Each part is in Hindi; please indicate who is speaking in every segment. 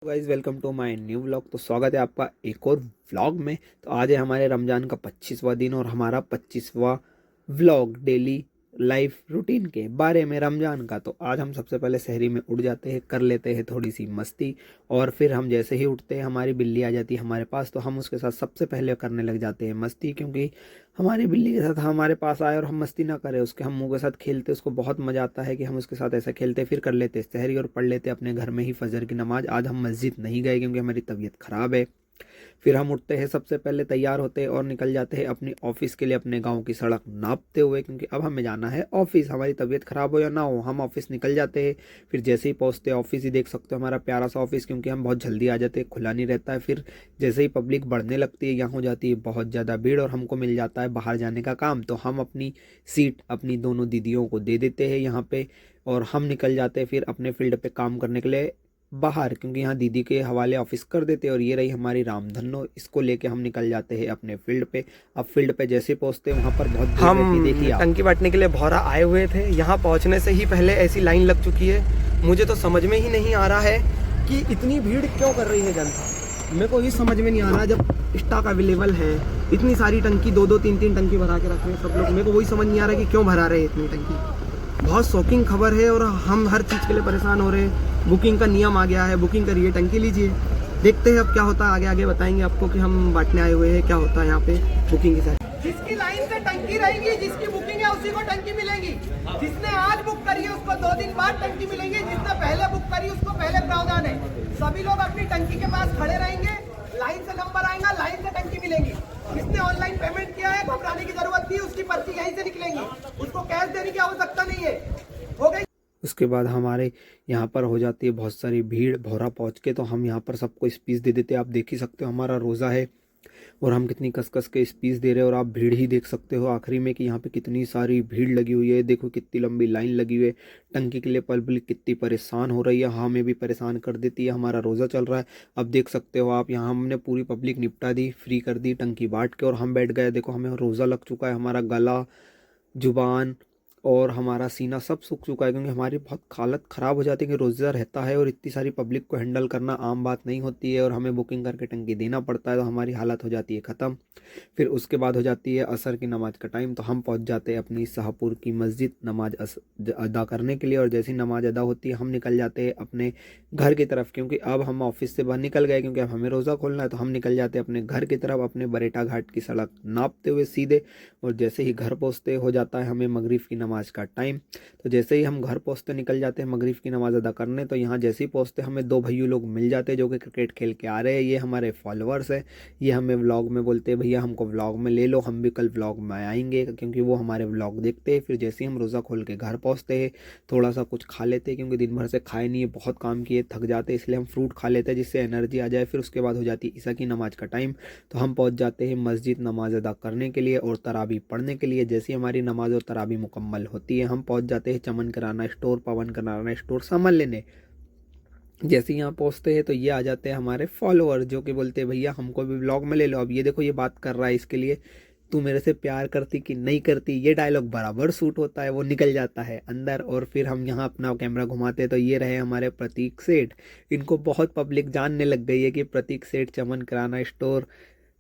Speaker 1: Guys welcome to my new vlog. तो स्वागत है आपका एक और व्लॉग में। तो आज है हमारे रमज़ान का 25वां दिन और हमारा 25वां व्लॉग डेली लाइफ रूटीन के बारे में रमज़ान का। तो आज हम सबसे पहले शहरी में उठ जाते हैं, कर लेते हैं थोड़ी सी मस्ती और फिर हम जैसे ही उठते हैं हमारी बिल्ली आ जाती है हमारे पास। तो हम उसके साथ सबसे पहले करने लग जाते हैं मस्ती, क्योंकि हमारी बिल्ली के साथ हमारे पास आए और हम मस्ती ना करें, उसके हम मुँह के साथ खेलते, उसको बहुत मज़ा आता है कि हम उसके साथ ऐसा खेलते। फिर कर लेते शहरी और पढ़ लेते अपने घर में ही फजर की नमाज। आज हम मस्जिद नहीं गए क्योंकि हमारी तबीयत ख़राब है। फिर हम उठते हैं, सबसे पहले तैयार होते हैं और निकल जाते हैं अपनी ऑफिस के लिए, अपने गांव की सड़क नापते हुए, क्योंकि अब हमें जाना है ऑफिस। हमारी तबीयत खराब हो या ना हो, हम ऑफिस निकल जाते हैं। फिर जैसे ही पहुंचते हैं ऑफिस, ही देख सकते हो हमारा प्यारा सा ऑफिस, क्योंकि हम बहुत जल्दी आ जाते हैं, खुला नहीं रहता है। फिर जैसे ही पब्लिक बढ़ने लगती है, यहाँ हो जाती है बहुत ज़्यादा भीड़ और हमको मिल जाता है बाहर जाने का काम। तो हम अपनी सीट अपनी दोनों दीदियों को दे देते हैं यहाँ पे और हम निकल जाते हैं फिर अपने फील्ड पे काम करने के लिए बाहर, क्योंकि यहाँ दीदी के हवाले ऑफिस कर देते हैं। और ये रही हमारी रामधनो, इसको लेके हम निकल जाते हैं अपने फील्ड पे। अब फील्ड पे जैसे पहुँचते हैं वहाँ पर बहुत भीड़ रहती है। देखिए
Speaker 2: टंकी बांटने के लिए भौरा आए हुए थे। यहाँ पहुँचने से ही पहले ऐसी लाइन लग चुकी है। मुझे तो समझ में ही नहीं आ रहा है कि इतनी भीड़ क्यों कर रही है जनता। मेरे को ही समझ में नहीं आ रहा, जब स्टॉक अवेलेबल है, इतनी सारी टंकी, दो दो तीन तीन टंकी भरा के रख रहे हैं सब लोग। मेरे को वही समझ नहीं आ रहा कि क्यों भरा रहे हैं इतनी टंकी। बहुत शॉकिंग खबर है और हम हर चीज़ के लिए परेशान हो रहे हैं। बुकिंग का नियम आ गया है, बुकिंग करिए, टंकी लीजिए। देखते हैं अब क्या होता है, आगे आगे बताएंगे आपको कि हम बांटने आए हुए हैं, क्या होता है यहाँ पे बुकिंग के साथ।
Speaker 3: जिसकी लाइन से टंकी रहेगी, जिसकी बुकिंग है उसी को टंकी मिलेगी। जिसने आज बुक करी है उसको 2 दिन बाद टंकी मिलेंगी, जिसने पहले बुक करी उसको पहले प्रावधान है। सभी लोग अपनी टंकी के पास खड़े रहेंगे, लाइन से नंबर आएगा, लाइन से टंकी मिलेगी। जिसने ऑनलाइन पेमेंट किया है घबराने की जरूरत नहीं, उसकी पर्ची यहीं से निकलेंगी, उसको कैश देने की आवश्यकता नहीं है। हो गई।
Speaker 1: उसके बाद हमारे यहाँ पर हो जाती है बहुत सारी भीड़। भौरा पहुँच के तो हम यहाँ पर सबको स्पीच दे देते हैं। आप देख ही सकते हो हमारा रोज़ा है और हम कितनी कस के स्पीच दे रहे हैं। और आप भीड़ ही देख सकते हो आखिरी में कि यहाँ पे कितनी सारी भीड़ लगी हुई है। देखो कितनी लंबी लाइन लगी हुई है टंकी के लिए। पब्लिक कितनी परेशान हो रही है, हमें भी परेशान कर देती है। हमारा रोज़ा चल रहा है, अब देख सकते हो आप। यहाँ हमने पूरी पब्लिक निपटा दी, फ्री कर दी टंकी बांट के और हम बैठ गए। देखो हमें रोज़ा लग चुका है, हमारा गला, जुबान और हमारा सीना सब सूख चुका है, क्योंकि हमारी बहुत हालत ख़राब हो जाती है कि रोज़ा रहता है और इतनी सारी पब्लिक को हैंडल करना आम बात नहीं होती है और हमें बुकिंग करके टंकी देना पड़ता है। तो हमारी हालत हो जाती है ख़त्म। फिर उसके बाद हो जाती है असर की नमाज का टाइम। तो हम पहुंच जाते हैं अपनी शाहपुर की मस्जिद नमाज अदा करने के लिए। और जैसी नमाज अदा होती है हम निकल जाते हैं अपने घर की तरफ, क्योंकि अब हम ऑफिस से बाहर निकल गए, क्योंकि अब हमें रोज़ा खोलना है। तो हम निकल जाते हैं अपने घर की तरफ, अपने बरेटा घाट की सड़क नापते हुए सीधे। और जैसे ही घर पहुँचते हो जाता है हमें मगरिब की नमाज का टाइम। तो जैसे ही हम घर पहुँचते निकल जाते हैं मगरिब की नमाज अदा करने। तो यहाँ जैसे ही पहुँचते हमें 2 भैया लोग मिल जाते हैं जो कि क्रिकेट खेल के आ रहे हैं। ये हमारे फॉलोअर्स हैं। ये हमें व्लॉग में बोलते हैं भैया हमको व्लॉग में ले लो, हम भी कल व्लॉग में आएंगे, क्योंकि वो हमारे व्लॉग देखते हैं। फिर जैसे ही हम रोज़ा खोल के घर पहुँचते हैं थोड़ा सा कुछ खा लेते हैं, क्योंकि दिन भर से खाए नहीं है, बहुत काम किए, थक जाते हैं, इसलिए हम फ्रूट खा लेते हैं जिससे एनर्जी आ जाए। फिर उसके बाद हो जाती है ईशा की नमाज का टाइम। तो हम पहुँच जाते हैं मस्जिद नमाज अदा करने के लिए और तरावी पढ़ने के लिए। जैसे हमारी नमाज और तरावी मुकम्मल होती है हम पहुँच जाते हैं चमन किराना स्टोर, पवन किराना स्टोर सामान लेने। जैसे यहाँ पहुँचते हैं तो ये आ जाते हैं हमारे फॉलोअर जो कि बोलते हैं भैया हमको भी व्लॉग में ले लो। अब ये देखो ये बात कर रहा है, इसके लिए तू मेरे से प्यार करती कि नहीं करती, ये डायलॉग बराबर सूट होता है। वो निकल जाता है अंदर और फिर हम यहाँ अपना कैमरा घुमाते हैं। तो ये रहे हमारे प्रतीक सेठ। इनको बहुत पब्लिक जानने लग गई है कि प्रतीक सेठ चमन किराना स्टोर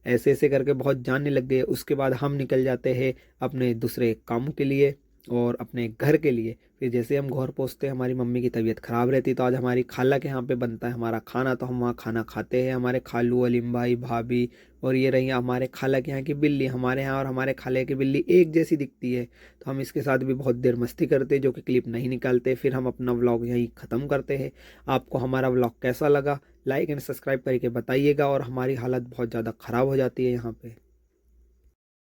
Speaker 1: ऐसे ऐसे करके बहुत जानने लग गए। उसके बाद हम निकल जाते हैं अपने दूसरे काम के लिए और अपने घर के लिए। फिर जैसे हम घर पहुँचते हैं हमारी मम्मी की तबीयत ख़राब रहती, तो आज हमारी खाला के यहाँ पे बनता है हमारा खाना। तो हम वहाँ खाना खाते हैं। हमारे खालू, अलीम भाई, भाभी और ये रही हमारे खाला के यहाँ की बिल्ली। हमारे यहाँ और हमारे खाले की बिल्ली एक जैसी दिखती है, तो हम इसके साथ भी बहुत देर मस्ती करते हैं जो कि क्लिप नहीं निकालते। फिर हम अपना व्लॉग यहीं ख़त्म करते हैं। आपको हमारा व्लॉग कैसा लगा लाइक एंड सब्सक्राइब करके बताइएगा। और हमारी हालत बहुत ज़्यादा ख़राब हो जाती है यहाँ पर।